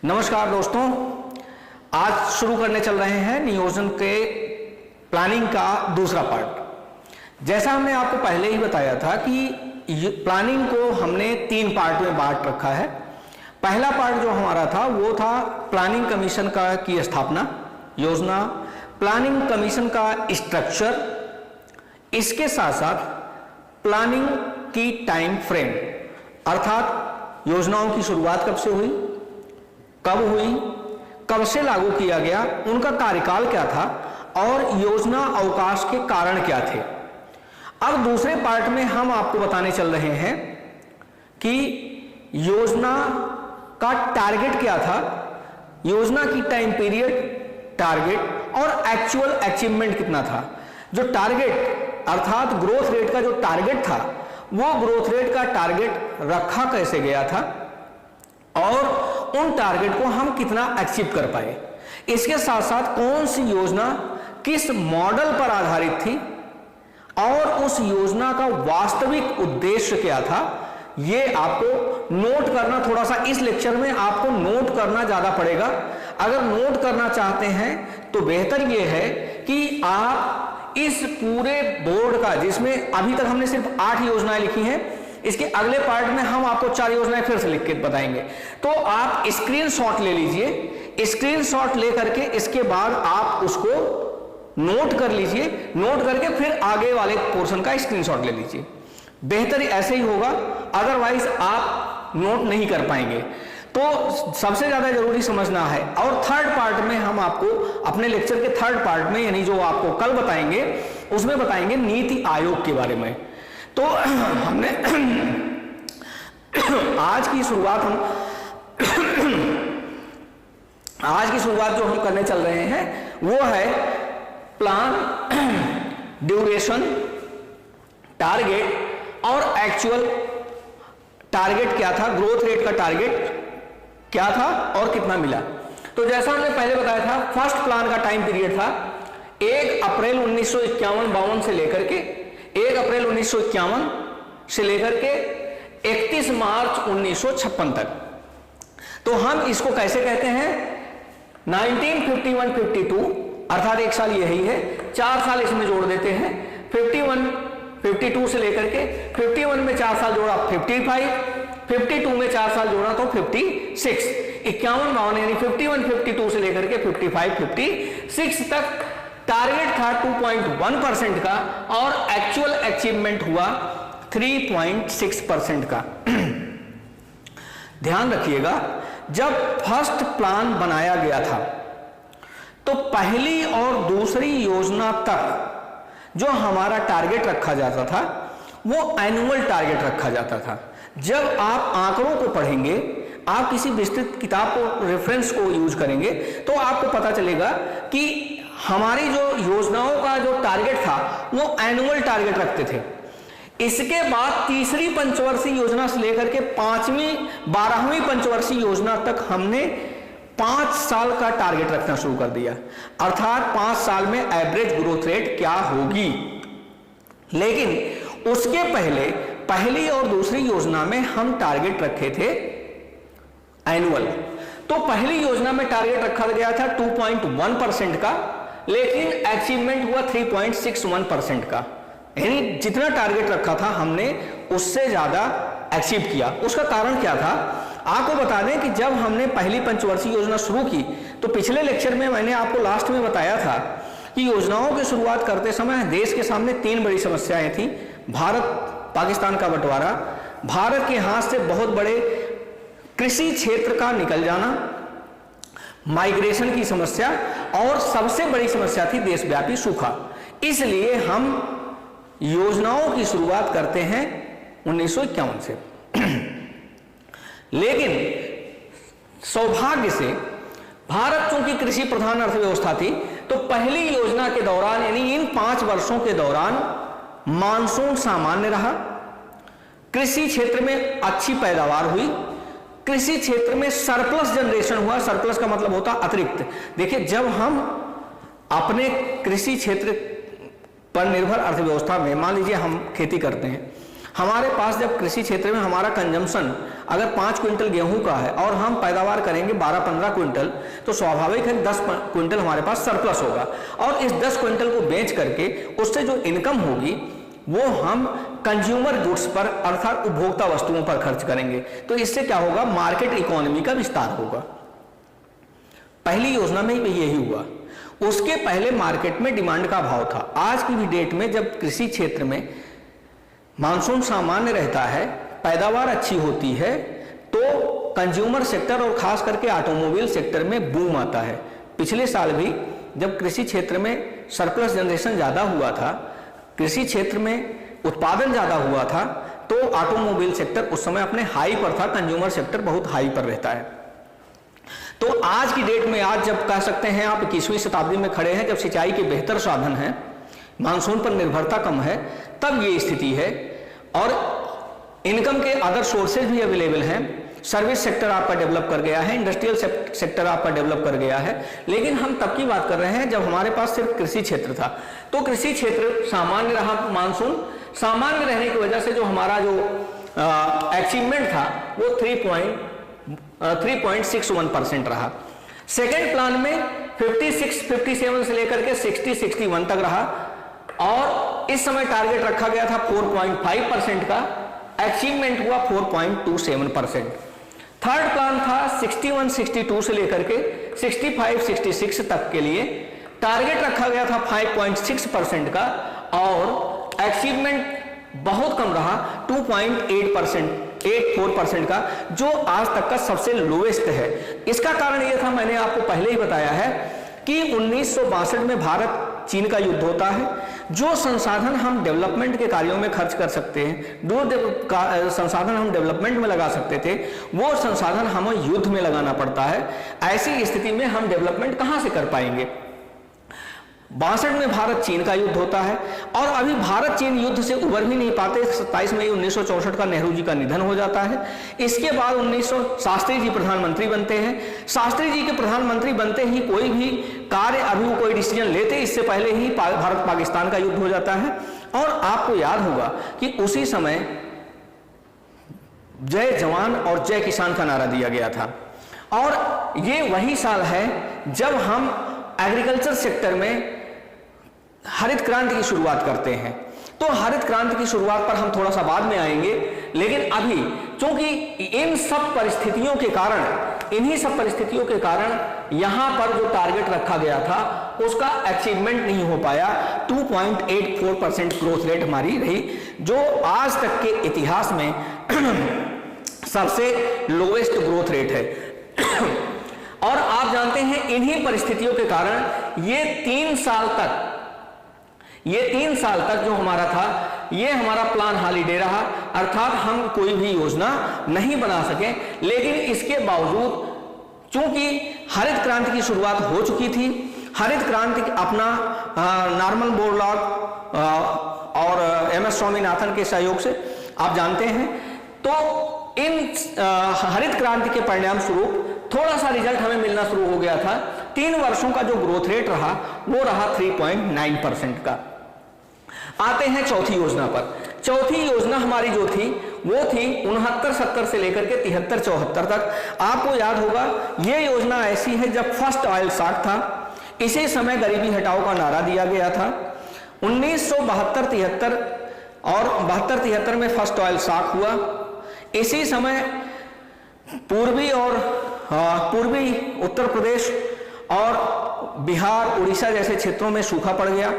नमस्कार दोस्तों, आज शुरू करने चल रहे हैं नियोजन के प्लानिंग का दूसरा पार्ट। जैसा हमने आपको पहले ही बताया था कि प्लानिंग को हमने 3 पार्ट में बांट रखा है। पहला पार्ट जो हमारा था वो था प्लानिंग कमीशन की स्थापना, योजना, प्लानिंग कमीशन का स्ट्रक्चर, इसके साथ साथ प्लानिंग की टाइम फ्रेम, अर्थात योजनाओं की शुरुआत कब से हुई, कब हुई, कब से लागू किया गया, उनका कार्यकाल क्या था और योजना अवकाश के कारण क्या थे। अब दूसरे पार्ट में हम आपको बताने चल रहे हैं कि योजना का टारगेट क्या था, योजना की टाइम पीरियड, टारगेट और एक्चुअल अचीवमेंट कितना था। जो टारगेट अर्थात ग्रोथ रेट का जो टारगेट था, वो ग्रोथ रेट का टारगेट रखा कैसे गया था और उन टारगेट को हम कितना अचीव कर पाए। इसके साथ साथ कौन सी योजना किस मॉडल पर आधारित थी और उस योजना का वास्तविक उद्देश्य क्या था, ये आपको नोट करना, थोड़ा सा इस लेक्चर में आपको नोट करना ज्यादा पड़ेगा। अगर नोट करना चाहते हैं तो बेहतर ये है कि आप इस पूरे बोर्ड का, जिसमें अभी तक हमने सिर्फ 8 योजनाएं लिखी हैं, इसके अगले पार्ट में हम आपको 4 योजनाएं फिर से लिख के बताएंगे। तो आप स्क्रीनशॉट ले लीजिए, स्क्रीनशॉट लेकर के इसके बाद आप उसको नोट कर लीजिए, नोट करके फिर आगे वाले पोर्शन का स्क्रीनशॉट ले लीजिए। बेहतर ऐसे ही होगा, अदरवाइज आप नोट नहीं कर पाएंगे। तो सबसे ज्यादा जरूरी समझना है। और थर्ड पार्ट में हम आपको अपने लेक्चर के थर्ड पार्ट में, यानी जो आपको कल बताएंगे, उसमें बताएंगे नीति आयोग के बारे में। तो हमने आज की शुरुआत जो हम करने चल रहे हैं वो है प्लान, ड्यूरेशन, टारगेट और एक्चुअल टारगेट क्या था, ग्रोथ रेट का टारगेट क्या था और कितना मिला। तो जैसा हमने पहले बताया था, फर्स्ट प्लान का टाइम पीरियड था 1 अप्रैल 1951-52 से लेकर के 1 अप्रैल 1951 से लेकर के 31 मार्च 1956 तक। तो हम इसको कैसे कहते हैं, 1951-52 अर्थात 1 साल यही है, 4 साल इसमें जोड़ देते हैं, 52 से लेकर के 51 में 4 साल जोड़ा 55, 52 में 4 साल जोड़ा तो 56, 51-52 यानी 51-52 से लेकर के 55-56 तक टारगेट था 2.1% का और एक्चुअल अचीवमेंट हुआ 3.6% का। ध्यान रखिएगा, जब फर्स्ट प्लान बनाया गया था तो पहली और दूसरी योजना तक जो हमारा टारगेट रखा जाता था वो एनुअल टारगेट रखा जाता था। जब आप आंकड़ों को पढ़ेंगे, आप किसी विस्तृत किताब को, रेफरेंस को यूज करेंगे, तो आपको पता चलेगा कि हमारी जो योजनाओं का जो टारगेट था वो एनुअल टारगेट रखते थे। इसके बाद तीसरी पंचवर्षीय योजना से लेकर के 5वीं 12वीं पंचवर्षीय योजना तक हमने 5 साल का टारगेट रखना शुरू कर दिया, अर्थात 5 साल में एवरेज ग्रोथ रेट क्या होगी। लेकिन उसके पहले पहली और दूसरी योजना में हम टारगेट रखे थे एनुअल। तो पहली योजना में टारगेट रखा गया था 2.1% का, लेकिन अचीवमेंट हुआ 3.61% का, यानी जितना टारगेट रखा था हमने उससे ज्यादा अचीव किया। उसका कारण क्या था, आपको बता दें कि जब हमने पहली पंचवर्षीय योजना शुरू की तो पिछले लेक्चर में मैंने आपको लास्ट में बताया था कि योजनाओं की शुरुआत करते समय देश के सामने 3 बड़ी समस्याएं थी। भारत पाकिस्तान का बंटवारा, भारत के हाथ से बहुत बड़े कृषि क्षेत्र का निकल जाना, माइग्रेशन की समस्या और सबसे बड़ी समस्या थी देशव्यापी सूखा। इसलिए हम योजनाओं की शुरुआत करते हैं 1951 से। लेकिन सौभाग्य से भारत चूंकि कृषि प्रधान अर्थव्यवस्था थी, तो पहली योजना के दौरान यानी इन 5 वर्षों के दौरान मानसून सामान्य रहा, कृषि क्षेत्र में अच्छी पैदावार हुई, कृषि क्षेत्र में सरप्लस जनरेशन हुआ। सरप्लस का मतलब होता अतिरिक्त। देखिए, जब हम अपने कृषि क्षेत्र पर निर्भर अर्थव्यवस्था में, मान लीजिए हम खेती करते हैं, हमारे पास जब कृषि क्षेत्र में हमारा कंजम्पशन अगर 5 क्विंटल गेहूं का है और हम पैदावार करेंगे 12-15 क्विंटल, तो स्वाभाविक है 10 क्विंटल हमारे पास सरप्लस होगा और इस 10 क्विंटल को बेच करके उससे जो इनकम होगी वो हम कंज्यूमर गुड्स पर अर्थात उपभोक्ता वस्तुओं पर खर्च करेंगे। तो इससे क्या होगा, मार्केट इकोनॉमी का विस्तार होगा। पहली योजना में यही हुआ। उसके पहले मार्केट में डिमांड का अभाव था। आज की भी डेट में जब कृषि क्षेत्र में मानसून सामान्य रहता है, पैदावार अच्छी होती है, तो कंज्यूमर सेक्टर और खास करके ऑटोमोबाइल सेक्टर में बूम आता है। पिछले साल भी जब कृषि क्षेत्र में सरप्लस जनरेशन ज्यादा हुआ था, कृषि क्षेत्र में उत्पादन ज्यादा हुआ था, तो ऑटोमोबाइल सेक्टर उस समय अपने हाई पर था, कंज्यूमर सेक्टर बहुत हाई पर रहता है। तो आज की डेट में, आज जब कह सकते हैं आप 21वीं शताब्दी में खड़े हैं, जब सिंचाई के बेहतर साधन हैं, मानसून पर निर्भरता कम है, तब ये स्थिति है और इनकम के अदर सोर्सेज भी अवेलेबल हैं। सर्विस सेक्टर आपका डेवलप कर गया है, इंडस्ट्रियल सेक्टर आपका डेवलप कर गया है। लेकिन हम तब की बात कर रहे हैं जब हमारे पास सिर्फ कृषि क्षेत्र था। तो कृषि क्षेत्र सामान्य रहा, मानसून सामान्य रहने की वजह से जो हमारा जो अचीवमेंट था वो 3.61% रहा। सेकेंड प्लान में 57 से लेकर के 61 तक रहा और इस समय टारगेट रखा गया था 4.5% का, अचीवमेंट हुआ 4.27%। थर्ड प्लान था 61-62 से लेकर के 65-66 तक के लिए, टारगेट रखा गया था 5.6% का और अचीवमेंट बहुत कम रहा 2.84% का, जो आज तक का सबसे लोएस्ट है। इसका कारण यह था, मैंने आपको पहले ही बताया है कि 1962 में भारत चीन का युद्ध होता है। जो संसाधन हम डेवलपमेंट के कार्यों में खर्च कर सकते हैं, जो संसाधन हम डेवलपमेंट में लगा सकते थे, वो संसाधन हमें युद्ध में लगाना पड़ता है। ऐसी स्थिति में हम डेवलपमेंट कहां से कर पाएंगे। 62 में भारत चीन का युद्ध होता है और अभी भारत चीन युद्ध से उबर भी नहीं पाते। 27 मई 1964 का नेहरू जी का निधन हो जाता है। इसके बाद 1900 शास्त्री जी प्रधानमंत्री बनते हैं। शास्त्री जी के प्रधानमंत्री बनते ही कोई भी कार्य, अभी वो कोई डिसीजन लेते इससे पहले ही भारत पाकिस्तान का युद्ध हो जाता है। और आपको याद होगा कि उसी समय जय जवान और जय किसान का नारा दिया गया था और ये वही साल है जब हम एग्रीकल्चर सेक्टर में हरित क्रांति की शुरुआत करते हैं। तो हरित क्रांति की शुरुआत पर हम थोड़ा सा बाद में आएंगे, लेकिन अभी चूंकि इन सब परिस्थितियों के कारण, इन्हीं सब परिस्थितियों के कारण यहां पर जो टारगेट रखा गया था उसका अचीवमेंट नहीं हो पाया। 2.84% ग्रोथ रेट हमारी रही, जो आज तक के इतिहास में सबसे लोएस्ट ग्रोथ रेट है। और आप जानते हैं इन्हीं परिस्थितियों के कारण ये 3 साल तक जो हमारा था, ये हमारा प्लान हॉलीडे रहा, अर्थात हम कोई भी योजना नहीं बना सके। लेकिन इसके बावजूद चूंकि हरित क्रांति की शुरुआत हो चुकी थी, हरित क्रांति अपना नॉर्मन बोरलॉग और MS स्वामीनाथन के सहयोग से आप जानते हैं, तो इन हरित क्रांति के परिणाम स्वरूप थोड़ा सा रिजल्ट हमें मिलना शुरू हो गया था। 3 वर्षों का जो ग्रोथ रेट रहा वो रहा 3.9% का। आते हैं चौथी योजना पर। चौथी योजना हमारी जो थी वो थी 69-70 से लेकर के 73-74 तक। आपको याद होगा ये योजना ऐसी है जब फर्स्ट ऑयल शॉक था, इसी समय गरीबी हटाओ का नारा दिया गया था। 1972-73 और 72-73 में फर्स्ट ऑयल शॉक हुआ। इसी समय पूर्वी उत्तर प्रदेश और बिहार, उड़ीसा जैसे क्षेत्रों में सूखा पड़ गया।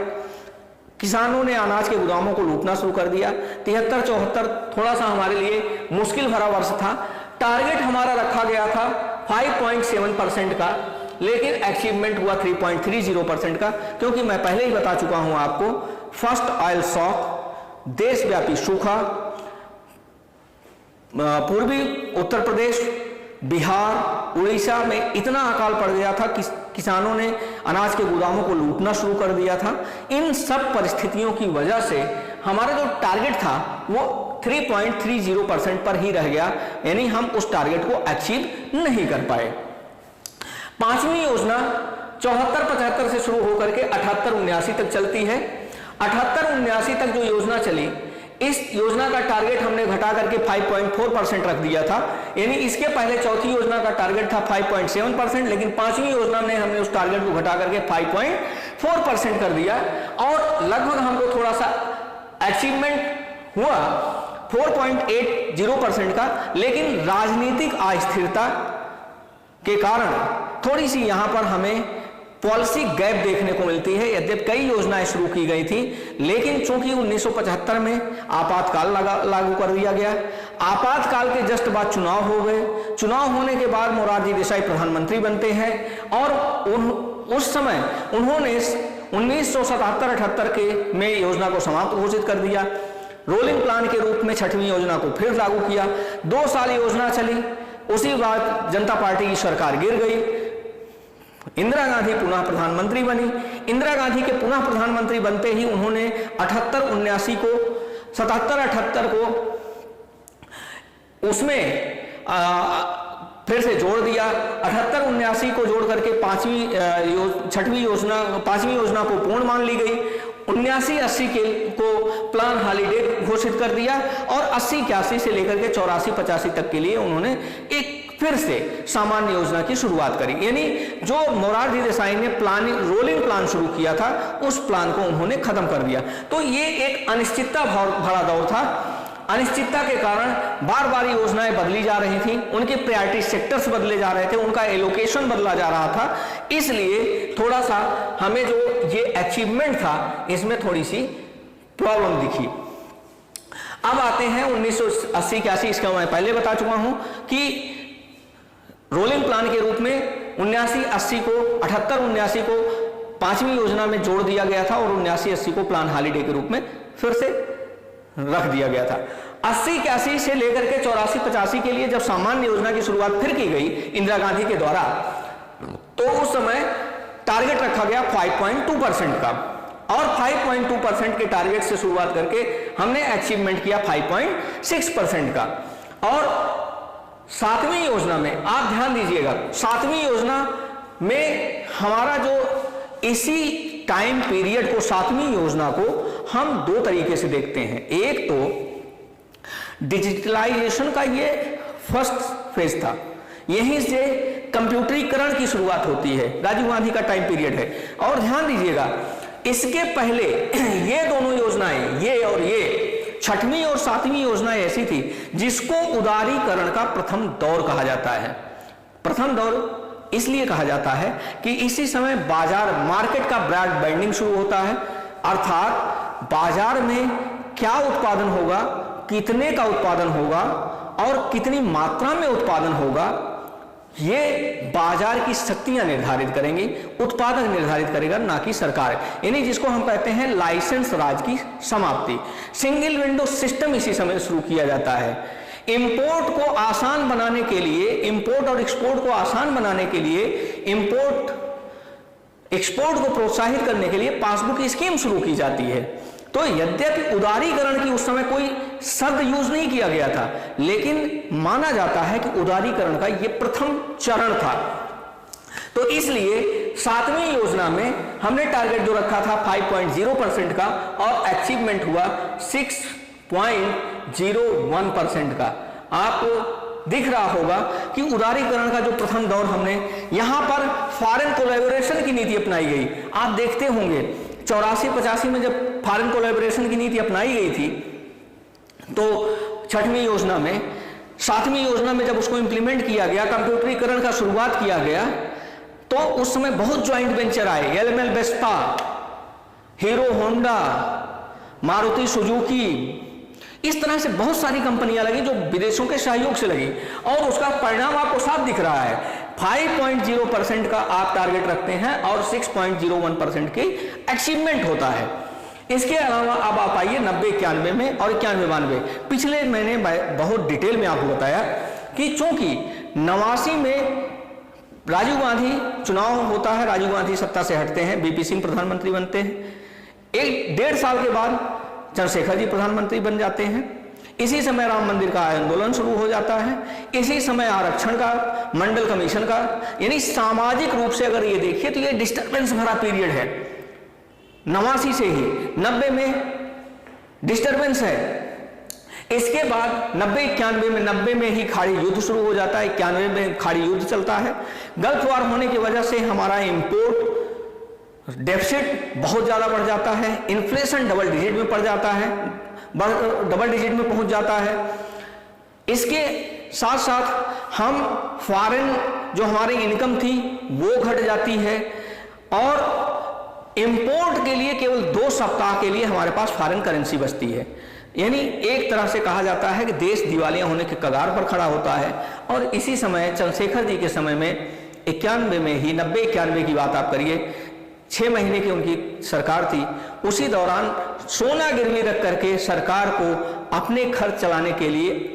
किसानों ने अनाज के गोदामों को लूटना शुरू कर दिया। 73-74 थोड़ा सा हमारे लिए मुश्किल भरा वर्ष था। टारगेट हमारा रखा गया था 5.7% का, लेकिन अचीवमेंट हुआ 3.30% का, क्योंकि मैं पहले ही बता चुका हूं आपको, फर्स्ट ऑयल शॉक, देशव्यापी सूखा, पूर्वी उत्तर प्रदेश, बिहार, उड़ीसा में इतना अकाल पड़ गया था कि किसानों ने अनाज के गोदामों को लूटना शुरू कर दिया था। इन सब परिस्थितियों की वजह से हमारा जो टारगेट था वो 3.30% पर ही रह गया, यानी हम उस टारगेट को अचीव नहीं कर पाए। पांचवी योजना 74-75 से शुरू होकर के 78-79 तक चलती है। 78-79 तक जो योजना चली, इस योजना का टारगेट हमने घटा करके 5.4% रख दिया था, यानी इसके पहले चौथी योजना का टारगेट था 5.7%, लेकिन पांचवी योजना में हमने उस टारगेट को घटा करके 5.4% कर दिया और लगभग हमको थोड़ा सा अचीवमेंट हुआ 4.80% का, लेकिन राजनीतिक अस्थिरता के कारण थोड़ी सी यहां पर हमें पॉलिसी गैप देखने को मिलती है। यद्यपि कई योजनाएं शुरू की गई थी, लेकिन चूंकि 1975 में आपातकाल लागू कर दिया गया, आपातकाल के जस्ट बाद चुनाव हो गए, चुनाव होने के बाद मोरारजी देसाई प्रधानमंत्री बनते हैं और उस समय उन्होंने 1977-78 के में योजना को समाप्त घोषित कर दिया। रोलिंग प्लान के रूप में छठवीं योजना को फिर लागू किया। 2 साल योजना चली, उसी बाद जनता पार्टी की सरकार गिर गई, इंदिरा गांधी पुनः प्रधानमंत्री बनी। इंदिरा गांधी के पुनः प्रधानमंत्री बनते ही उन्होंने 78-79 को 77-78 को उसमें फिर से जोड़ दिया। 78-79 को जोड़ करके पांचवी योजना को पूर्ण मान ली गई। 79-80 को प्लान हॉलीडे घोषित कर दिया और 80-81 से लेकर के 84-85 तक के लिए उन्होंने एक फिर से सामान्य योजना की शुरुआत करी, यानी जो मोरारजी देसाई ने रोलिंग प्लान शुरू किया था उस प्लान को उन्होंने खत्म कर दिया। तो ये एक अनिश्चितता भरा दौर था। अनिश्चितता के कारण बार बार योजनाएं बदली जा रही थी, उनके प्रायोरिटी सेक्टर्स बदले जा रहे थे, उनका एलोकेशन बदला जा रहा था, इसलिए थोड़ा सा हमें जो ये अचीवमेंट था इसमें थोड़ी सी प्रॉब्लम दिखी। अब आते हैं 1980-81, इसका मैं पहले बता चुका हूं कि रोलिंग प्लान के रूप में 79-80 को 78-79 को पांचवी योजना में जोड़ दिया गया था और 79-80 को प्लान हॉलीडे के रूप में फिर से रख दिया गया था। 80-81 से लेकर के 84-85 के लिए जब सामान्य योजना की शुरुआत फिर की गई इंदिरा गांधी के द्वारा, तो उस समय टारगेट रखा गया 5.2% का और 5.2% के टारगेट से शुरुआत करके हमने अचीवमेंट किया 5.6% का। और सातवीं योजना में आप ध्यान दीजिएगा, सातवीं योजना में हमारा जो इसी टाइम पीरियड को, सातवीं योजना को हम 2 तरीके से देखते हैं। एक तो डिजिटलाइजेशन का ये फर्स्ट फेज था, यहीं से कंप्यूटरीकरण की शुरुआत होती है, राजीव गांधी का टाइम पीरियड है। और ध्यान दीजिएगा, इसके पहले ये दोनों योजनाएं, ये और ये छठवीं और सातवीं योजना ऐसी थी जिसको उदारीकरण का प्रथम दौर कहा जाता है। प्रथम दौर इसलिए कहा जाता है कि इसी समय बाजार, मार्केट का ब्रॉड बैंडिंग शुरू होता है, अर्थात बाजार में क्या उत्पादन होगा, कितने का उत्पादन होगा और कितनी मात्रा में उत्पादन होगा, ये बाजार की शक्तियां निर्धारित करेंगी, उत्पादक निर्धारित करेगा, ना कि सरकार। यानी जिसको हम कहते हैं लाइसेंस राज की समाप्ति। सिंगल विंडो सिस्टम इसी समय शुरू किया जाता है। इंपोर्ट को आसान बनाने के लिए, इंपोर्ट और एक्सपोर्ट को आसान बनाने के लिए, इंपोर्ट एक्सपोर्ट को प्रोत्साहित करने के लिए पासबुक की स्कीम शुरू की जाती है। तो यद्यपि उदारीकरण की उस समय कोई शब्द यूज नहीं किया गया था, लेकिन माना जाता है कि उदारीकरण का यह प्रथम चरण था। तो इसलिए सातवीं योजना में हमने टारगेट जो रखा था 5.0% का और अचीवमेंट हुआ 6.01% का। आपको दिख रहा होगा कि उदारीकरण का जो प्रथम दौर हमने यहां पर फॉरेन कोलैबोरेशन की नीति अपनाई गई। आप देखते होंगे 84-85 में जब फॉरेन कोलैबोरेशन की नीति अपनाई गई थी, तो छठवीं योजना में, सातवीं योजना में जब उसको इंप्लीमेंट किया गया, कंप्यूटरीकरण का शुरुआत किया गया, तो उस समय बहुत ज्वाइंट वेंचर आए। LML Vespa, hero Honda, Maruti Suzuki, इस तरह से बहुत सारी कंपनियां लगी जो विदेशों के सहयोग से लगी और उसका परिणाम आपको साफ दिख रहा है। 5.0% का आप टारगेट रखते हैं और 6.01% की अचीवमेंट होता है। इसके अलावा अब आप आइए 90-91 में और 91-92। पिछले मैंने बहुत डिटेल में आपको बताया कि चूंकि 89 में राजीव गांधी चुनाव होता है, राजीव गांधी सत्ता से हटते हैं, बीपी सिंह प्रधानमंत्री बनते हैं। 1.5 साल के बाद चंद्रशेखर जी प्रधानमंत्री बन जाते हैं। इसी समय राम मंदिर का आंदोलन शुरू हो जाता है, इसी समय आरक्षण का, मंडल कमीशन का, यानी सामाजिक रूप से अगर ये देखिए तो ये डिस्टर्बेंस भरा पीरियड है। 89 से ही 90 में डिस्टर्बेंस है, इसके बाद 90-91 में 90 में ही खाड़ी युद्ध शुरू हो जाता है, 91 में खाड़ी युद्ध चलता है। गल्फ वार होने की वजह से हमारा इंपोर्ट डेफिसिट बहुत ज्यादा बढ़ जाता है, इन्फ्लेशन डबल डिजिट में पड़ जाता है, डबल डिजिट में पहुंच जाता है। इसके साथ साथ हम फॉरेन जो हमारी इनकम थी वो घट जाती है और इंपोर्ट के लिए केवल 2 सप्ताह के लिए हमारे पास फॉरेन करेंसी बचती है। यानी एक तरह से कहा जाता है कि देश दिवालिया होने के कगार पर खड़ा होता है। और इसी समय चंद्रशेखर जी के समय में 91 में ही 90-91 की बात आप करिए, 6 महीने की उनकी सरकार थी, उसी दौरान सोना गिरवी रख करके सरकार को अपने खर्च चलाने के लिए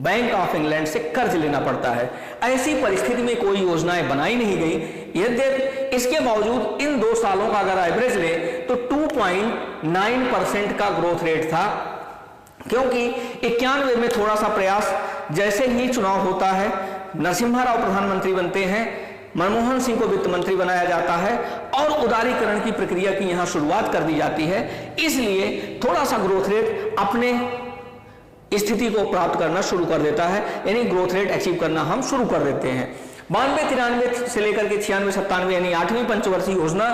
बैंक ऑफ इंग्लैंड से कर्ज लेना पड़ता है। ऐसी परिस्थिति में कोई योजनाएं बनाई नहीं गई। यद्यपि इसके बावजूद इन 2 सालों का अगर एवरेज ले तो 2.9% का ग्रोथ रेट था, क्योंकि 91 में थोड़ा सा प्रयास, जैसे ही चुनाव होता है, नरसिम्हा राव प्रधानमंत्री बनते हैं, मनमोहन सिंह को वित्त मंत्री बनाया जाता है और उदारीकरण की प्रक्रिया की यहां शुरुआत कर दी जाती है। इसलिए थोड़ा सा ग्रोथ रेट अपने स्थिति को प्राप्त करना शुरू कर देता है, यानी ग्रोथ रेट अचीव करना हम शुरू कर देते हैं। 92-93 से लेकर के 96-97 यानी 8वीं पंचवर्षीय योजना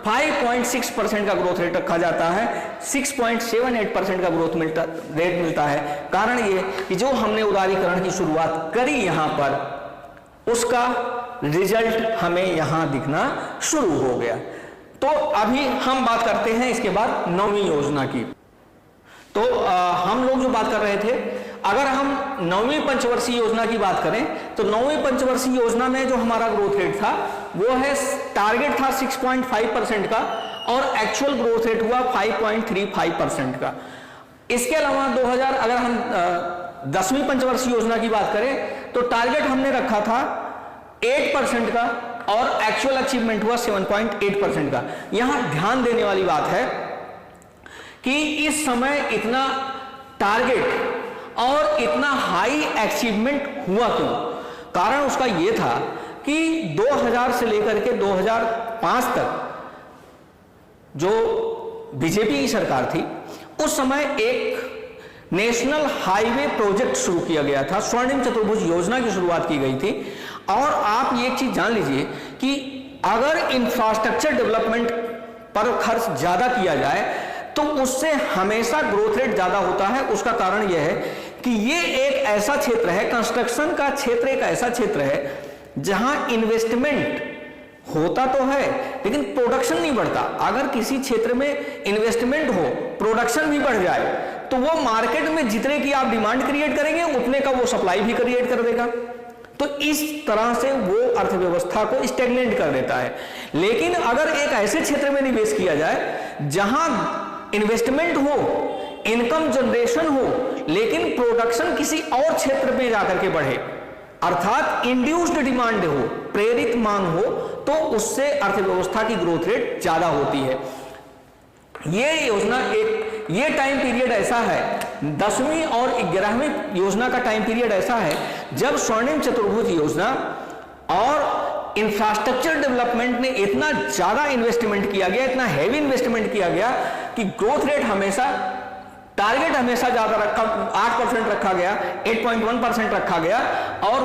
5.6% का ग्रोथ रेट रखा जाता है, 6.78% का ग्रोथ रेट मिलता है। कारण ये कि जो हमने उदारीकरण की शुरुआत करी यहां पर, उसका रिजल्ट हमें यहां दिखना शुरू हो गया। तो अभी हम बात करते हैं इसके बाद 9वीं योजना की। तो हम लोग जो बात कर रहे थे, अगर हम 9वीं पंचवर्षीय योजना की बात करें तो 9वीं पंचवर्षीय योजना में जो हमारा ग्रोथ रेट था वो है, टारगेट था 6.5% का और एक्चुअल ग्रोथ रेट हुआ 5.35% का। इसके अलावा 2000 अगर हम 10वीं पंचवर्षीय योजना की बात करें तो टारगेट हमने रखा था 8% का और एक्चुअल अचीवमेंट हुआ 7.8% का। यहां ध्यान देने वाली बात है कि इस समय इतना टारगेट और इतना हाई अचीवमेंट हुआ क्यों? कारण उसका यह था कि 2000 से लेकर के 2005 तक जो बीजेपी की सरकार थी, उस समय एक नेशनल हाईवे प्रोजेक्ट शुरू किया गया था, स्वर्णिम चतुर्भुज योजना की शुरुआत की गई थी। और आप ये एक चीज जान लीजिए कि अगर इंफ्रास्ट्रक्चर डेवलपमेंट पर खर्च ज्यादा किया जाए तो उससे हमेशा ग्रोथ रेट ज्यादा होता है। उसका कारण यह है कि ये एक ऐसा क्षेत्र है, कंस्ट्रक्शन का क्षेत्र एक ऐसा क्षेत्र है जहां इन्वेस्टमेंट होता तो है लेकिन प्रोडक्शन नहीं बढ़ता। अगर किसी क्षेत्र में इन्वेस्टमेंट हो, प्रोडक्शन भी बढ़ जाए, तो वो मार्केट में जितने की आप डिमांड क्रिएट करेंगे उतने का वो सप्लाई भी क्रिएट कर देगा। तो इस तरह से वो अर्थव्यवस्था को स्टैग्नेंट कर देता है। लेकिन अगर एक ऐसे क्षेत्र में निवेश किया जाए जहां इन्वेस्टमेंट हो, इनकम जनरेशन हो, लेकिन प्रोडक्शन किसी और क्षेत्र में जाकर के बढ़े, अर्थात इंड्यूस्ड डिमांड हो, प्रेरित मांग हो, तो उससे अर्थव्यवस्था की ग्रोथ रेट ज्यादा होती है। ये योजना ये टाइम पीरियड ऐसा है, 10वीं और 11वीं योजना का टाइम पीरियड ऐसा है जब स्वर्णिम चतुर्भुज योजना और इंफ्रास्ट्रक्चर डेवलपमेंट ने इतना ज्यादा इन्वेस्टमेंट किया गया, इतना हैवी इन्वेस्टमेंट किया गया कि ग्रोथ रेट हमेशा, टारगेट हमेशा ज्यादा रखा, 8% रखा गया, 8.1% रखा गया और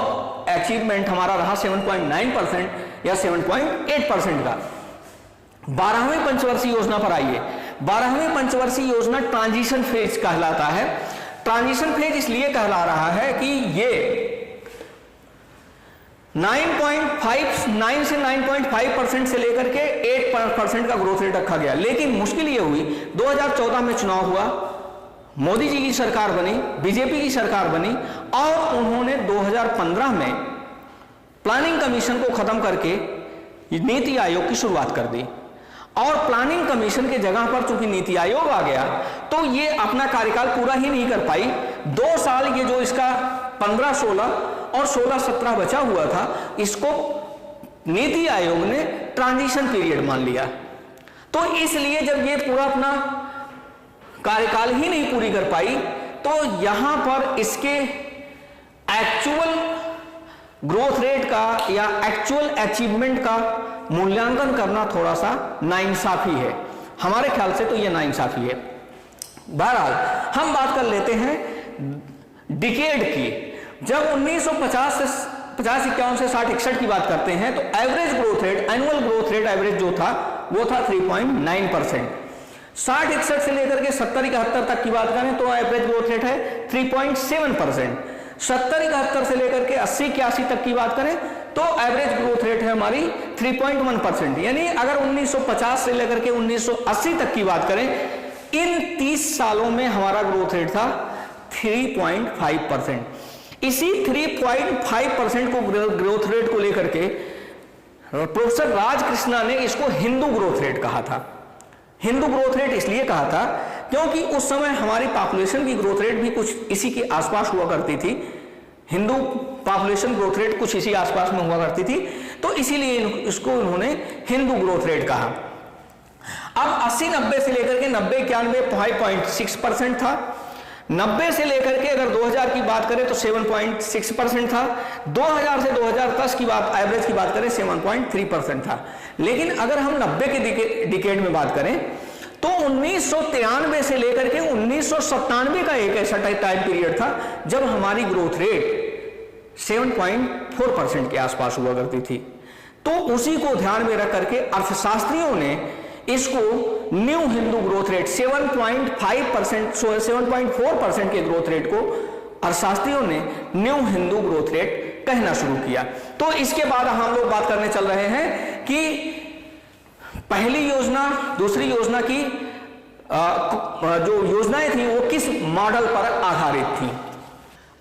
अचीवमेंट हमारा रहा 7.9% या 7.8% का। 12वीं पंचवर्षीय योजना पर आइए। 12वीं पंचवर्षीय योजना ट्रांजिशन फेज कहलाता है। ट्रांजिशन फेज इसलिए कहला रहा है कि ये 9.59 से 9.5% से लेकर के 8% का ग्रोथ रेट रखा गया। लेकिन मुश्किल ये हुई, 2014 में चुनाव हुआ, मोदी जी की सरकार बनी, बीजेपी की सरकार बनी और उन्होंने 2015 में प्लानिंग कमीशन को खत्म करके नीति आयोग की शुरुआत कर दी। और प्लानिंग कमीशन के जगह पर चूंकि नीति आयोग आ गया तो ये अपना कार्यकाल पूरा ही नहीं कर पाई। 2 साल ये जो इसका 15-16 और 16-17 बचा हुआ था, इसको नीति आयोग ने ट्रांजिशन पीरियड मान लिया। तो इसलिए जब ये पूरा अपना कार्यकाल ही नहीं पूरी कर पाई तो यहां पर इसके एक्चुअल ग्रोथ रेट का या एक्चुअल अचीवमेंट का मूल्यांकन करना थोड़ा सा नाइंसाफी है। हमारे ख्याल से तो यह नाइंसाफी है। बहरहाल हम बात कर लेते हैं डिकेड की, जब 1950 से 51 से 60-61 की बात करते हैं तो average growth rate, annual growth rate average जो था वो था 3.9%। 60-61 से लेकर के 70-71 तक की बात करें तो एवरेज ग्रोथ रेट है 3.7%। 70-71 से लेकर के 80-81 तक की बात करें तो एवरेज ग्रोथ रेट है हमारी 3.1%। यानी अगर 1950 से लेकर के 1980 तक की बात करें, इन 30 सालों में हमारा ग्रोथ रेट था 3.5%। इसी 3.5% को ग्रोथ रेट को लेकर के प्रोफेसर राजकृष्णा ने इसको हिंदू ग्रोथ रेट कहा था। हिंदू ग्रोथ रेट इसलिए कहा था क्योंकि उस समय हमारी पॉपुलेशन की ग्रोथ रेट भी कुछ इसी के आसपास हुआ करती थी। हिंदू पॉपुलेशन ग्रोथ रेट कुछ इसी आसपास में हुआ करती थी, तो इसीलिए इसको उन्होंने हिंदू ग्रोथ रेट कहा। अब 80-90 से लेकर के 90-91 5.6% था। 90 से लेकर के अगर 2000 की बात करें तो 7.6% था। 2000 से 2010 की बात, एवरेज की बात करें 7.3% था। लेकिन अगर हम 90 के डिकेड में बात करें तो 1993 से लेकर के 1997 का एक ऐसा टाइम पीरियड था जब हमारी ग्रोथ रेट 7.4% के आसपास हुआ करती थी। तो उसी को ध्यान में रख करके अर्थशास्त्रियों ने इसको न्यू हिंदू ग्रोथ रेट 7.5%, 7.4% के ग्रोथ रेट को अर्थशास्त्रियों ने न्यू हिंदू ग्रोथ रेट कहना शुरू किया। तो इसके बाद हम लोग बात करने चल रहे हैं कि पहली योजना, दूसरी योजना की जो योजनाएं थी वो किस मॉडल पर आधारित थी।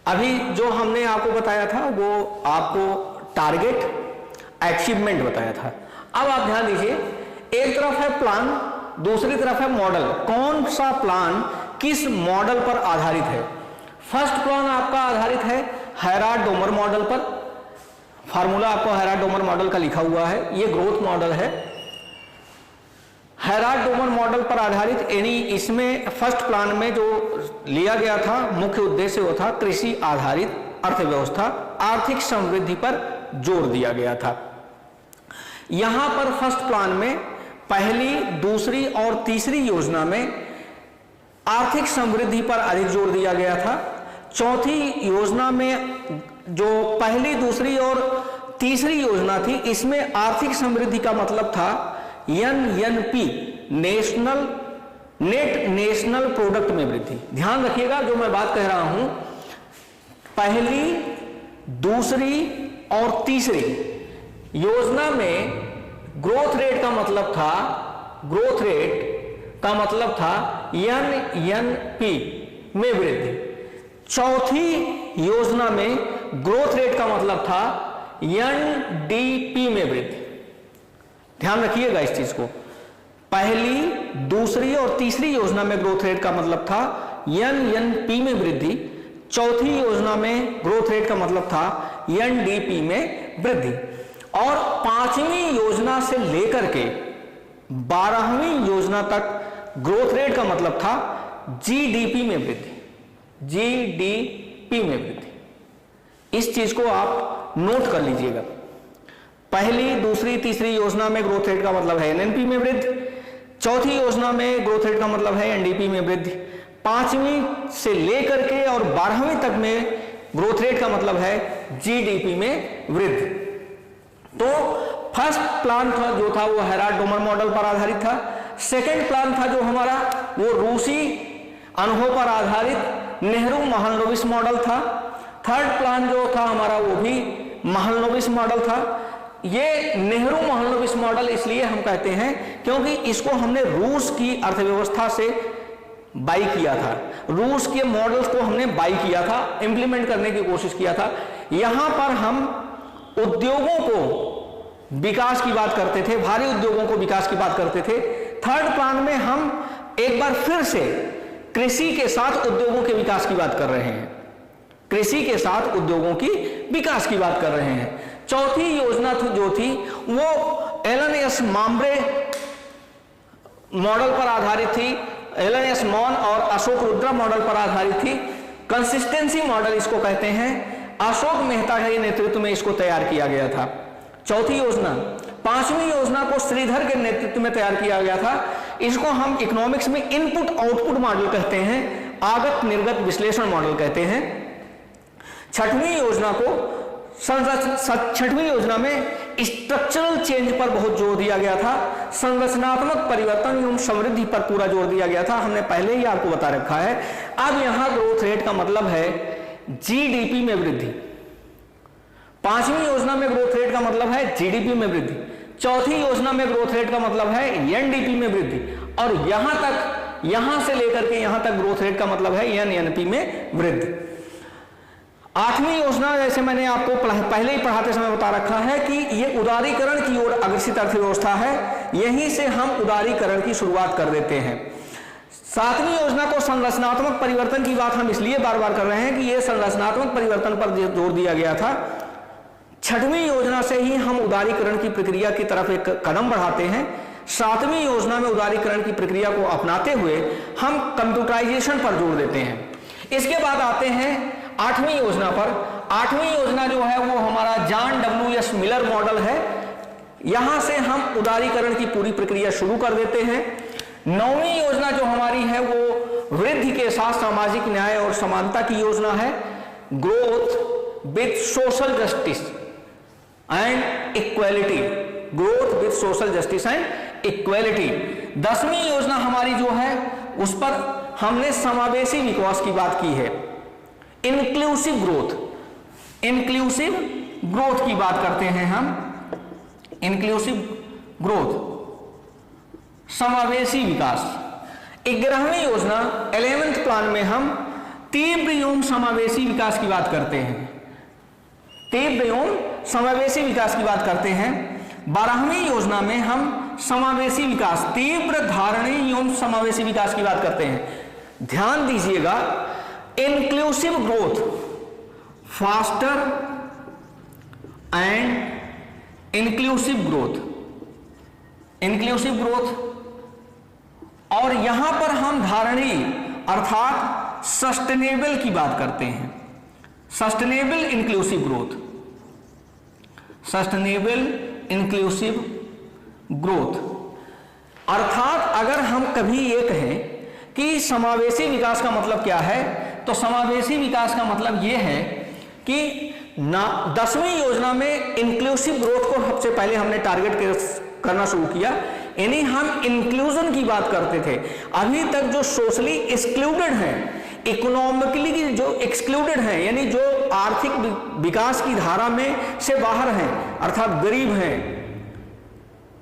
अभी जो हमने आपको बताया था वो आपको टारगेट अचीवमेंट बताया था। अब आप ध्यान दीजिए, एक तरफ है प्लान, दूसरी तरफ है मॉडल। कौन सा प्लान किस मॉडल पर आधारित है? फर्स्ट प्लान आपका आधारित है हैराल्ड-डोमर मॉडल पर। फार्मूला आपको हैराल्ड-डोमर मॉडल का लिखा हुआ है, ये ग्रोथ मॉडल है। हैराल्ड-डोमर मॉडल पर आधारित, यानी इसमें फर्स्ट प्लान में जो लिया गया था मुख्य उद्देश्य वो था कृषि आधारित अर्थव्यवस्था, आर्थिक समृद्धि पर जोर दिया गया था। यहां पर फर्स्ट प्लान में पहली, दूसरी और तीसरी योजना में आर्थिक समृद्धि पर अधिक जोर दिया गया था। चौथी योजना में जो पहली, दूसरी और तीसरी योजना थी, इसमें आर्थिक समृद्धि का मतलब था NNP, नेट नेशनल प्रोडक्ट में वृद्धि। ध्यान रखिएगा जो मैं बात कह रहा हूं, पहली, दूसरी और तीसरी योजना में ग्रोथ रेट का मतलब था NNP में वृद्धि। चौथी योजना में ग्रोथ रेट का मतलब था NDP में वृद्धि। ध्यान रखिएगा इस चीज को। पहली, दूसरी और तीसरी योजना में ग्रोथ रेट का मतलब था NNP में वृद्धि। चौथी योजना में ग्रोथ रेट का मतलब था NDP में वृद्धि। और पांचवी योजना से लेकर के 12वीं योजना तक ग्रोथ रेट का मतलब था GDP में वृद्धि। GDP में वृद्धि, इस चीज को आप नोट कर लीजिएगा। पहली, दूसरी, तीसरी योजना में ग्रोथ रेट का मतलब है NNP में वृद्धि। चौथी योजना में ग्रोथ रेट का मतलब है NDP में वृद्धि। पांचवी से लेकर के और 12वीं तक में ग्रोथ रेट का मतलब है GDP में वृद्धि। तो फर्स्ट प्लान था जो था वो हैराल्ड-डोमर मॉडल पर आधारित था। सेकंड प्लान था जो हमारा वो रूसी अनुभव पर आधारित नेहरू-महालनोबिस मॉडल था। थर्ड प्लान जो था हमारा वो भी महालनोबिस मॉडल था। ये नेहरू-महालनोबिस मॉडल इसलिए हम कहते हैं क्योंकि इसको हमने रूस की अर्थव्यवस्था से बाई किया था। रूस के मॉडल्स को हमने बाई किया था, इंप्लीमेंट करने की कोशिश किया था। यहां पर हम उद्योगों को विकास की बात करते थे, भारी उद्योगों को विकास की बात करते थे। थर्ड प्लान में हम एक बार फिर से कृषि के साथ उद्योगों के विकास की बात कर रहे हैं, कृषि के साथ उद्योगों की विकास की बात कर रहे हैं। चौथी योजना जो थी वो एलन एस माम्ब्रे मॉडल पर आधारित थी, एलन एस मॉन और अशोक रुद्रा मॉडल पर आधारित थी। कंसिस्टेंसी मॉडल इसको कहते हैं। अशोक मेहता के नेतृत्व में इसको तैयार किया गया था, चौथी योजना। पांचवी योजना को श्रीधर के नेतृत्व में तैयार किया गया था। इसको हम इकोनॉमिक्स में इनपुट आउटपुट मॉडल कहते हैं। आगत निर्गत विश्लेषण मॉडल कहते हैं। छठवीं योजना में स्ट्रक्चरल चेंज पर बहुत जोर दिया गया था, संरचनात्मक परिवर्तन एवं समृद्धि पर पूरा जोर दिया गया था, हमने पहले ही आपको बता रखा है। अब यहां ग्रोथ रेट का मतलब है जीडीपी में वृद्धि। पांचवी योजना में ग्रोथ रेट का मतलब है जीडीपी में वृद्धि, चौथी योजना में ग्रोथ रेट का मतलब है एनडीपी में वृद्धि, और यहां से लेकर के यहां तक ग्रोथ रेट का मतलब है एनएनपी में वृद्धि। आठवीं योजना, जैसे मैंने आपको पहले ही पढ़ाते समय बता रखा है कि ये उदारीकरण की ओर अग्रसित अर्थव्यवस्था है, यहीं से हम उदारीकरण की शुरुआत कर देते हैं। सातवीं योजना को संरचनात्मक परिवर्तन की बात हम इसलिए बार बार कर रहे हैं कि यह संरचनात्मक परिवर्तन पर जोर दिया गया था। छठवीं योजना से ही हम उदारीकरण की प्रक्रिया की तरफ एक कदम बढ़ाते हैं। सातवीं योजना में उदारीकरण की प्रक्रिया को अपनाते हुए हम कंप्यूटराइजेशन पर जोर देते हैं। इसके बाद आते हैं आठवीं योजना पर। आठवीं योजना जो है वो हमारा जॉन डब्ल्यू.एस. मिलर मॉडल है, यहां से हम उदारीकरण की पूरी प्रक्रिया शुरू कर देते हैं। नौवीं योजना जो हमारी है वो वृद्धि के साथ सामाजिक न्याय और समानता की योजना है, growth with social justice and equality, growth with social justice and equality. 10वीं योजना हमारी जो है उस पर हमने समावेशी विकास की बात की है, इंक्लूसिव ग्रोथ, इंक्लूसिव ग्रोथ की बात करते हैं हम, इंक्लूसिव ग्रोथ, समावेशी विकास। 11वीं योजना 11th प्लान में हम तीव्र एवं समावेशी विकास की बात करते हैं, तीव्र एवं समावेशी विकास की बात करते हैं। 12वीं योजना में हम समावेशी विकास, तीव्र धारणीय एवं समावेशी विकास की बात करते हैं। ध्यान दीजिएगा, inclusive growth, faster and inclusive growth, inclusive growth, और यहां पर हम धारणीय अर्थात सस्टेनेबल की बात करते हैं, sustainable inclusive growth, sustainable inclusive growth. अर्थात अगर हम कभी ये कहें कि समावेशी विकास का मतलब क्या है, तो समावेशी विकास का मतलब यह है कि 10वीं योजना में इंक्लूसिव ग्रोथ को सबसे पहले हमने टारगेट करना शुरू किया, यानी हम इंक्लूजन की बात करते थे। अभी तक जो सोशली एक्सक्लूडेड हैं, इकोनॉमिकली जो एक्सक्लूडेड हैं, यानी जो आर्थिक विकास की धारा में से बाहर हैं, अर्थात गरीब हैं,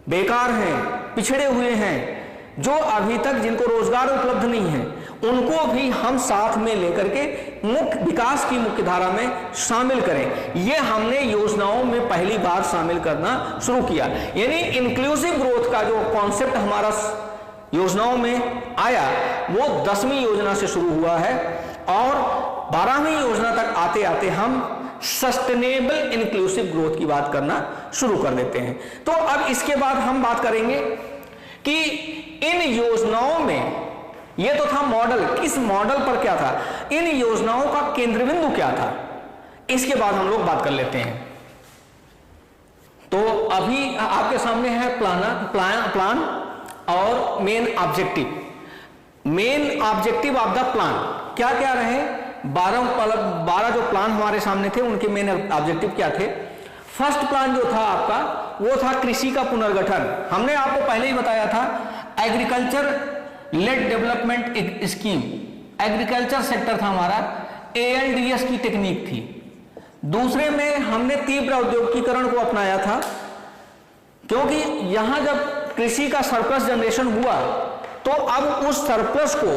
बेकार हैं, पिछड़े हुए हैं, जो अभी तक जिनको रोजगार उपलब्ध नहीं है, उनको भी हम साथ में लेकर के मुख्य विकास की मुख्य धारा में शामिल करें, ये हमने योजनाओं में पहली बार शामिल करना शुरू किया। यानी इंक्लूसिव ग्रोथ का जो कॉन्सेप्ट हमारा योजनाओं में आया वो 10वीं योजना से शुरू हुआ है, और 12वीं योजना तक आते आते हम सस्टेनेबल इंक्लूसिव ग्रोथ की बात करना शुरू कर देते हैं। तो अब इसके बाद हम बात करेंगे कि इन योजनाओं में, ये तो था मॉडल, किस मॉडल पर क्या था, इन योजनाओं का केंद्र बिंदु क्या था, इसके बाद हम लोग बात कर लेते हैं। तो अभी आपके सामने है प्लान और main objective. Main objective of the plan क्या क्या रहे, 12 जो प्लान हमारे सामने थे उनके मेन ऑब्जेक्टिव क्या थे। फर्स्ट प्लान जो था आपका वो था कृषि का पुनर्गठन। हमने आपको पहले ही बताया था agriculture lead development scheme, agriculture sector था हमारा, ALDS की टेक्निक थी। दूसरे में हमने तीव्र औद्योगिकीकरण को अपनाया था, क्योंकि यहां जब कृषि का सरप्लस जनरेशन हुआ तो अब उस सरप्लस को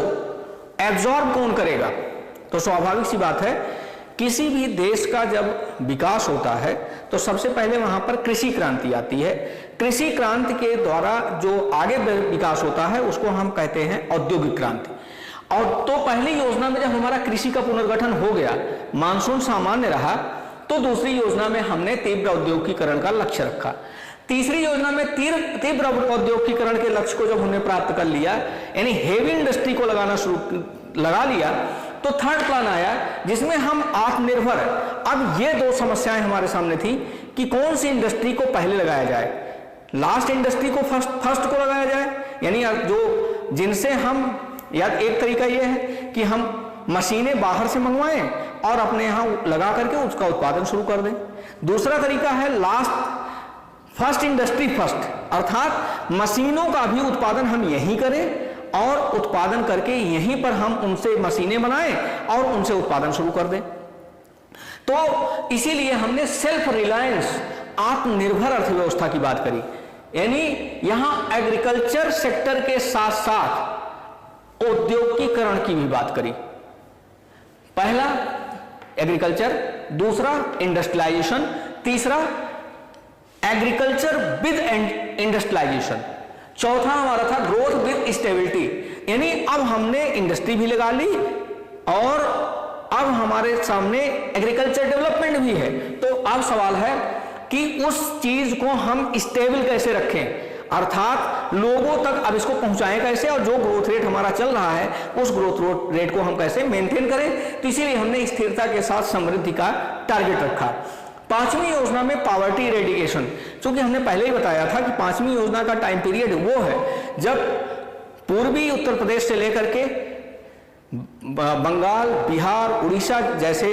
एब्जॉर्ब कौन करेगा। तो स्वाभाविक सी बात है, किसी भी देश का जब विकास होता है तो सबसे पहले वहां पर कृषि क्रांति आती है। कृषि क्रांति के द्वारा जो आगे विकास होता है उसको हम कहते हैं औद्योगिक क्रांति। और तो पहली योजना में जब हमारा कृषि का पुनर्गठन हो गया, मानसून सामान्य रहा, तो दूसरी योजना में हमने तीव्र औद्योगिकीकरण का लक्ष्य रखा। तीसरी योजना में तीव्र औद्योगिकीकरण के लक्ष्य को जब हमने प्राप्त कर लिया, यानी हेवी इंडस्ट्री को लगा लिया, तो थर्ड प्लान आया जिसमें हम आत्मनिर्भर। अब ये दो समस्याएं हमारे सामने थी कि कौन सी इंडस्ट्री को पहले लगाया जाए, लास्ट इंडस्ट्री को फर्स्ट को लगाया जाए, यानी जो जिनसे हम या एक तरीका यह है कि हम मशीनें बाहर से मंगवाएं और अपने यहाँ लगा करके उसका उत्पादन शुरू कर दें। दूसरा तरीका है फर्स्ट इंडस्ट्री फर्स्ट, अर्थात मशीनों का भी उत्पादन हम यहीं करें और उत्पादन करके यहीं पर हम उनसे मशीनें बनाएं और उनसे उत्पादन शुरू कर दें। तो इसीलिए हमने सेल्फ रिलायंस, आत्मनिर्भर अर्थव्यवस्था की बात करी, यानी यहां एग्रीकल्चर सेक्टर के साथ साथ औद्योगिकीकरण की भी बात करी। पहला एग्रीकल्चर, दूसरा इंडस्ट्रियलाइजेशन, तीसरा एग्रीकल्चर विद इंडस्ट्रियलाइजेशन, चौथा हमारा था ग्रोथ विद स्टेबिलिटी, यानी अब हमने इंडस्ट्री भी लगा ली और अब हमारे सामने एग्रीकल्चर डेवलपमेंट भी है। तो अब सवाल है कि उस चीज को हम स्टेबल कैसे रखें, अर्थात लोगों तक अब इसको पहुंचाएं कैसे, और जो ग्रोथ रेट हमारा चल रहा है उस ग्रोथ रेट को हम कैसे मेंटेन करें। तो इसीलिए हमने स्थिरता के साथ समृद्धि का टारगेट रखा। पांचवी योजना में पॉवर्टी इरेडिकेशन, क्योंकि हमने पहले ही बताया था कि पांचवी योजना का टाइम पीरियड वो है जब पूर्वी उत्तर प्रदेश से लेकर के बंगाल, बिहार, उड़ीसा जैसे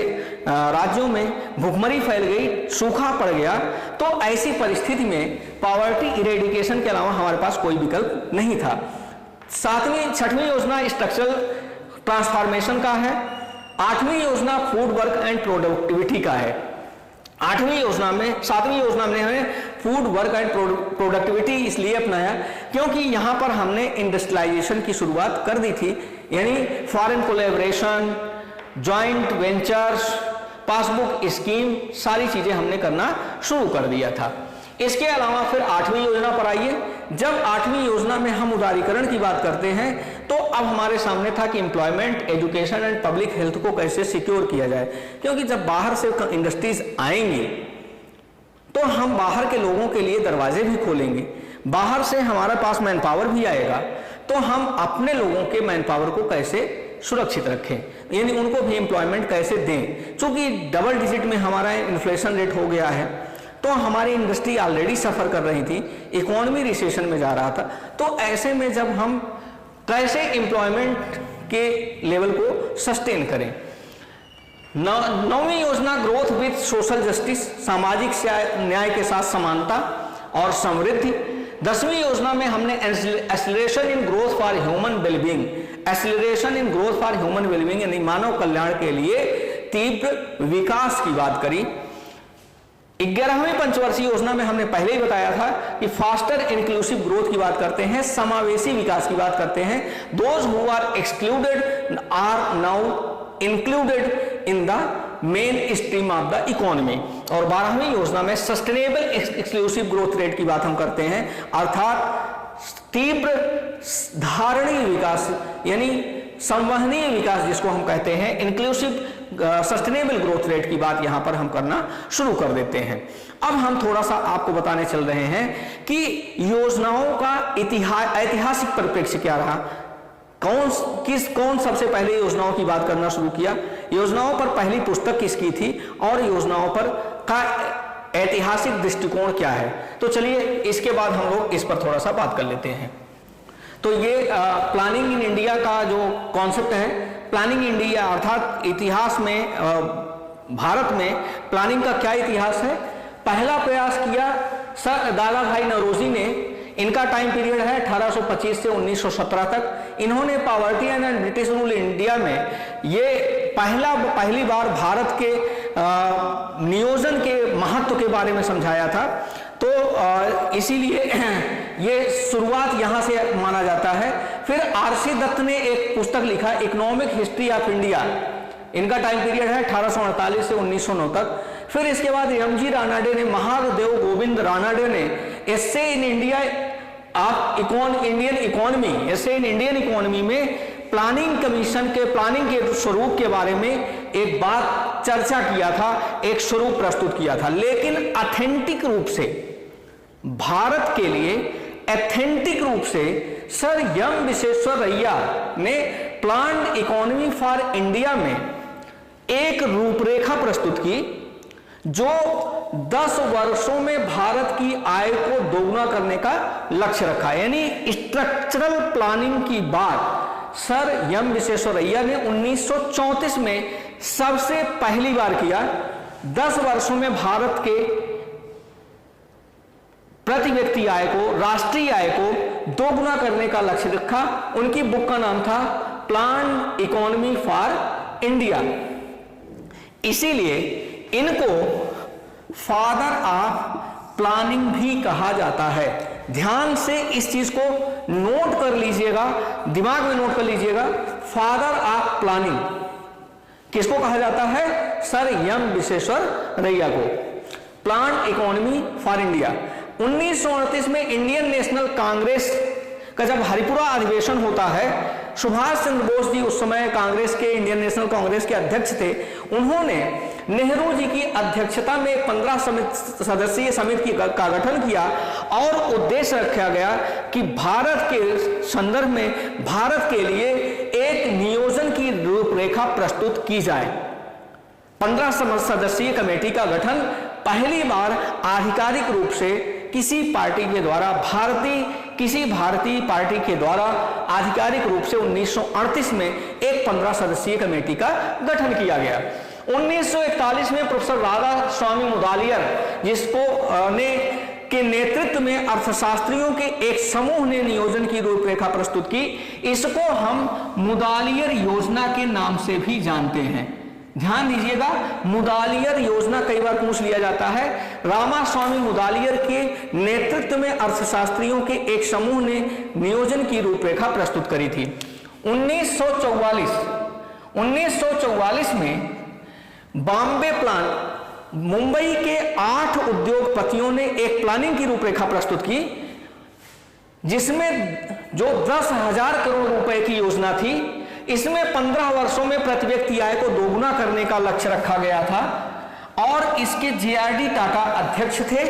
राज्यों में भूखमरी फैल गई, सूखा पड़ गया। तो ऐसी परिस्थिति में पॉवर्टी इरेडिकेशन के अलावा हमारे पास कोई विकल्प नहीं था। छठवीं योजना स्ट्रक्चरल ट्रांसफॉर्मेशन का है। आठवीं योजना फूड वर्क एंड प्रोडक्टिविटी का है। सातवीं योजना में हमें फूड वर्क एंड प्रोडक्टिविटी इसलिए अपनाया क्योंकि यहां पर हमने इंडस्ट्रियलाइजेशन की शुरुआत कर दी थी, यानी foreign collaboration, joint ventures, passbook scheme, सारी चीजें हमने करना शुरू कर दिया था। इसके अलावा फिर आठवीं योजना पर आइए। जब आठवीं योजना में हम उदारीकरण की बात करते हैं तो अब हमारे सामने था कि employment, education and public health को कैसे सिक्योर किया जाए, क्योंकि जब बाहर से इंडस्ट्रीज आएंगी तो हम बाहर के लोगों के लिए दरवाजे भी खोलेंगे, बाहर से हमारे पास मैन पावर भी आएगा, तो हम अपने लोगों के मैन पावर को कैसे सुरक्षित रखें, यानी उनको भी एम्प्लॉयमेंट कैसे दें। चूंकि डबल डिजिट में हमारा इन्फ्लेशन रेट हो गया है तो हमारी इंडस्ट्री ऑलरेडी सफर कर रही थी, इकोनॉमी रिसेशन में जा रहा था। तो ऐसे में जब हम कैसे एम्प्लॉयमेंट के लेवल को सस्टेन करें। नौवीं योजना ग्रोथ विद सोशल जस्टिस, सामाजिक न्याय के साथ समानता और समृद्धि। 10वीं योजना में हमने acceleration in growth for human wellbeing, acceleration in growth for human wellbeing यानी मानव कल्याण के लिए तीव्र विकास की बात करी। 11वीं पंचवर्षीय योजना में हमने पहले ही बताया था कि फास्टर इंक्लूसिव ग्रोथ की बात करते हैं, समावेशी विकास की बात करते हैं। Those who are excluded are now included in the main stream of the economy. और 12वीं योजना में सस्टेनेबल एक्सक्लूसिव ग्रोथ रेट की बात हम करते हैं, अर्थात तीव्र धारणीय विकास यानी संवहनीय विकास जिसको हम कहते हैं, इंक्लूसिव सस्टेनेबल ग्रोथ रेट की बात यहां पर हम करना शुरू कर देते हैं। अब हम थोड़ा सा आपको बताने चल रहे हैं कि योजनाओं का ऐतिहासिक परिप्रेक्ष्य क्या रहा, कौन सबसे पहले योजनाओं की बात करना शुरू किया, योजनाओं पर पहली पुस्तक किसकी थी और योजनाओं पर का ऐतिहासिक दृष्टिकोण क्या है। तो चलिए इसके बाद हम लोग इस पर थोड़ा सा बात कर लेते हैं। तो ये प्लानिंग इन इंडिया का जो कॉन्सेप्ट है, प्लानिंग इंडिया अर्थात इतिहास में भारत में प्लानिंग का क्या इतिहास है। पहला प्रयास किया सर दादा भाई नौरोजी ने, इनका टाइम पीरियड है 1825 से 1917 तक। इन्होंने poverty and British rule India में ये पहली बार भारत के नियोजन के महत्व के बारे में समझाया था। तो इसीलिए ये शुरुआत यहां से माना जाता है। फिर आरसी दत्त ने एक पुस्तक लिखा इकोनॉमिक हिस्ट्री ऑफ इंडिया, इनका टाइम पीरियड है 1848 से 1909 तक। फिर इसके बाद एमजी रानाडे ने, महादेव गोविंद रानाडे ने essay in India of Indian economy, essay in Indian economy में प्लानिंग कमीशन के प्लानिंग के स्वरूप के बारे में एक बात चर्चा किया था, एक स्वरूप प्रस्तुत किया था। लेकिन ऑथेंटिक रूप से भारत के लिए एथेंटिक रूप से सर एम विश्वेश्वरैया ने प्लान्ड इकोनॉमी फॉर इंडिया में एक रूपरेखा प्रस्तुत की जो 10 वर्षों में भारत की आय को दोगुना करने का लक्ष्य रखा। यानी स्ट्रक्चरल प्लानिंग की बात सर एम विश्वेश्वरैया ने 1934 में सबसे पहली बार किया। 10 वर्षों में भारत के प्रति व्यक्ति आय को, राष्ट्रीय आय को दोगुना करने का लक्ष्य रखा। उनकी बुक का नाम था प्लान इकोनॉमी फॉर इंडिया। इसीलिए इनको फादर ऑफ प्लानिंग भी कहा जाता है। ध्यान से इस चीज को नोट कर लीजिएगा, दिमाग में नोट कर लीजिएगा। फादर ऑफ प्लानिंग किसको कहा जाता है? सर एम विश्वेश्वरैया को। Plan economy for India. 1938 में इंडियन नेशनल कांग्रेस का जब हरिपुरा अधिवेशन होता है, सुभाष चंद्र बोस जी उस समय कांग्रेस के, इंडियन नेशनल कांग्रेस के अध्यक्ष थे। उन्होंने नेहरू जी की अध्यक्षता में 15 सदस्यीय समिति का गठन किया और उद्देश्य रखा गया कि भारत के संदर्भ में भारत के लिए एक नियोजन की रूपरेखा प्रस्तुत की जाए। 15 सदस्यीय कमेटी का गठन पहली बार आधिकारिक रूप से किसी पार्टी के द्वारा, किसी भारतीय पार्टी के द्वारा आधिकारिक रूप से 1938 में एक 15 सदस्यीय कमेटी का गठन किया गया। 1941 में प्रोफेसर राधा स्वामी मुदालियर के नेतृत्व में अर्थशास्त्रियों के एक समूह ने नियोजन की रूपरेखा प्रस्तुत की। इसको हम मुदालियर योजना के नाम से भी जानते हैं। ध्यान दीजिएगा, मुदालियर योजना कई बार पूछ लिया जाता है। रामास्वामी मुदालियर के नेतृत्व में अर्थशास्त्रियों के एक समूह ने नियोजन की रूपरेखा प्रस्तुत करी थी। 1944 में बॉम्बे प्लान, मुंबई के 8 उद्योगपतियों ने एक प्लानिंग की रूपरेखा प्रस्तुत की, जिसमें जो 10,000 करोड़ रुपए की योजना थी, इसमें 15 वर्षों में प्रति व्यक्ति आय को दोगुना करने का लक्ष्य रखा गया था और इसके जेआरडी टाटा अध्यक्ष थे,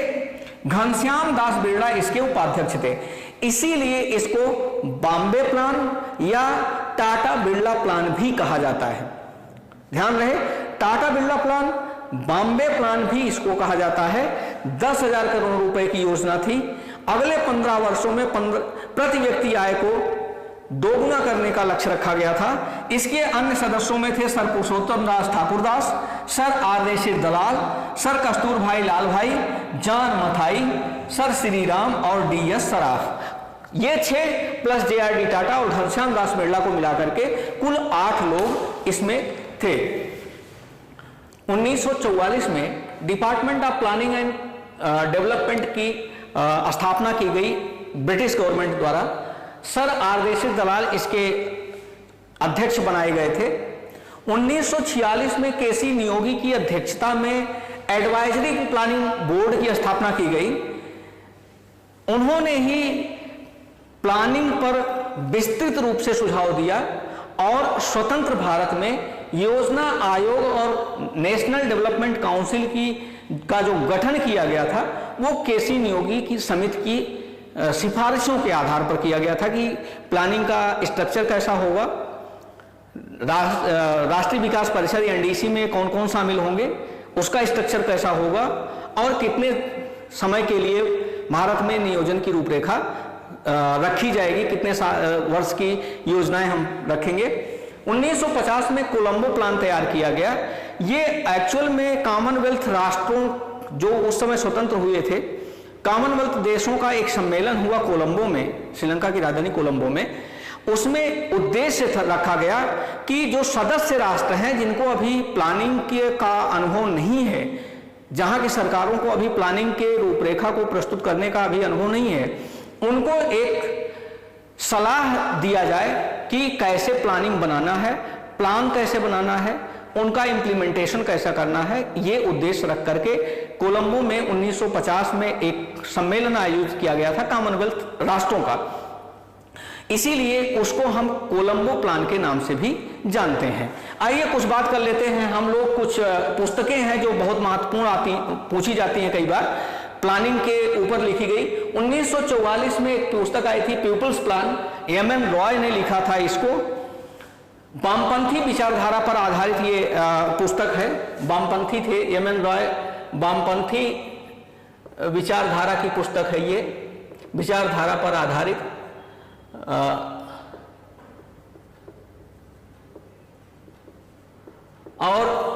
घनश्याम दास बिरला इसके उपाध्यक्ष थे। इसीलिए इसको बॉम्बे प्लान या टाटा बिरला प्लान भी कहा जाता है। ध्यान रहे, टाटा बिरला प्लान, बॉम्बे प्लान भी इसको कहा जाता है। 10,000 करोड़ रुपए की योजना थी। अगले 15 वर्षों में प्रति व्यक्ति आय को दोगुना करने का लक्ष्य रखा गया था। इसके अन्य सदस्यों में थे सर पुरुषोत्तम दास ठाकुरदास, सर आर.देशिर दलाल, सर कस्तूर भाई लाल भाई, जान मथाई, सर श्री राम और डी.एस. सराफ। ये 6 प्लस जेआरडी टाटा और घनश्याम दास बिरला को मिलाकर के कुल 8 लोग इसमें थे। 1944 में department of planning and development की स्थापना की गई ब्रिटिश गवर्नमेंट द्वारा। सर आर.देशिर दलाल इसके अध्यक्ष बनाए गए थे। 1946 में केसी नियोगी की अध्यक्षता में एडवाइजरी प्लानिंग बोर्ड की स्थापना की गई। उन्होंने ही प्लानिंग पर विस्तृत रूप से सुझाव दिया और स्वतंत्र भारत में योजना आयोग और नेशनल डेवलपमेंट काउंसिल का जो गठन किया गया था, वो केसी नियोगी की समिति की सिफारिशों के आधार पर किया गया था कि प्लानिंग का स्ट्रक्चर कैसा होगा, राष्ट्रीय विकास परिषद एनडीसी में कौन कौन शामिल होंगे, उसका स्ट्रक्चर कैसा होगा और कितने समय के लिए भारत में नियोजन की रूपरेखा रखी जाएगी, कितने वर्ष की योजनाएं हम रखेंगे। 1950 में कोलंबो प्लान तैयार किया गया। ये एक्चुअल में कॉमनवेल्थ राष्ट्रों जो उस समय स्वतंत्र हुए थे, कॉमनवेल्थ देशों का एक सम्मेलन हुआ कोलंबो में, श्रीलंका की राजधानी कोलंबो में। उसमें उद्देश्य रखा गया कि जो सदस्य राष्ट्र हैं जिनको अभी प्लानिंग का अनुभव नहीं है, जहां की सरकारों को अभी प्लानिंग के रूपरेखा को प्रस्तुत करने का अभी अनुभव नहीं है, उनको एक सलाह दिया जाए कि कैसे प्लानिंग बनाना है, प्लान कैसे बनाना है, उनका इंप्लीमेंटेशन कैसा करना है। ये उद्देश्य रख करके कोलंबो में 1950 में एक सम्मेलन आयोजित किया गया था कॉमनवेल्थ राष्ट्रों का। इसीलिए उसको हम कोलंबो प्लान के नाम से भी जानते हैं। आइए कुछ बात कर लेते हैं हम लोग। कुछ पुस्तकें हैं जो बहुत महत्वपूर्ण पूछी जाती हैं कई बार, प्लानिंग के ऊपर लिखी गई। 1944 में एक पुस्तक आई थी पीपुल्स प्लान, एम.एन. रॉय ने लिखा था इसको। वामपंथी विचारधारा पर आधारित ये पुस्तक है। वामपंथी थे एम.एन. रॉय, वामपंथी विचारधारा की पुस्तक है ये, विचारधारा पर आधारित। और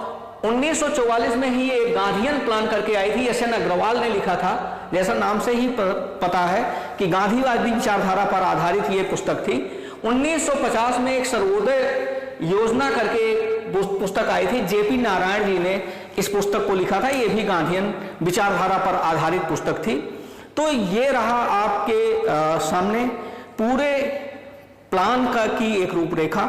1944 में ही एक गांधीयन प्लान करके आई थी, एस.एन. अग्रवाल ने लिखा था, जैसा नाम से ही पता है कि गांधीवादी विचारधारा पर आधारित ये पुस्तक थी। 1950 में एक सर्वोदय योजना करके पुस्तक आई थी, जेपी नारायण जी ने इस पुस्तक को लिखा था, ये भी गांधीयन विचारधारा पर आधारित पुस्तक थी। तो ये रहा आपके सामने पूरे प्लान की एक रूपरेखा,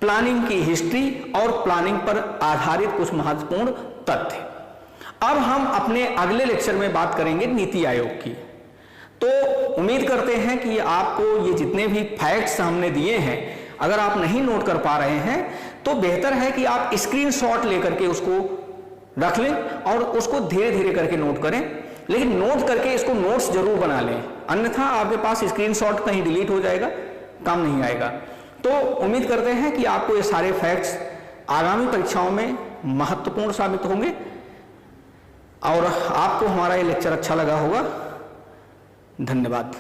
प्लानिंग की हिस्ट्री और प्लानिंग पर आधारित कुछ महत्वपूर्ण तथ्य। अब हम अपने अगले लेक्चर में बात करेंगे नीति आयोग की। तो उम्मीद करते हैं कि आपको ये जितने भी फैक्ट्स हमने दिए हैं, अगर आप नहीं नोट कर पा रहे हैं तो बेहतर है कि आप स्क्रीनशॉट लेकर के उसको रख लें और उसको धीरे धीरे करके नोट करें, लेकिन नोट करके इसको नोट्स जरूर बना लें, अन्यथा आपके पास स्क्रीनशॉट कहीं डिलीट हो जाएगा, काम नहीं आएगा। तो उम्मीद करते हैं कि आपको ये सारे फैक्ट्स आगामी परीक्षाओं में महत्वपूर्ण साबित होंगे और आपको हमारा ये लेक्चर अच्छा लगा होगा। धन्यवाद।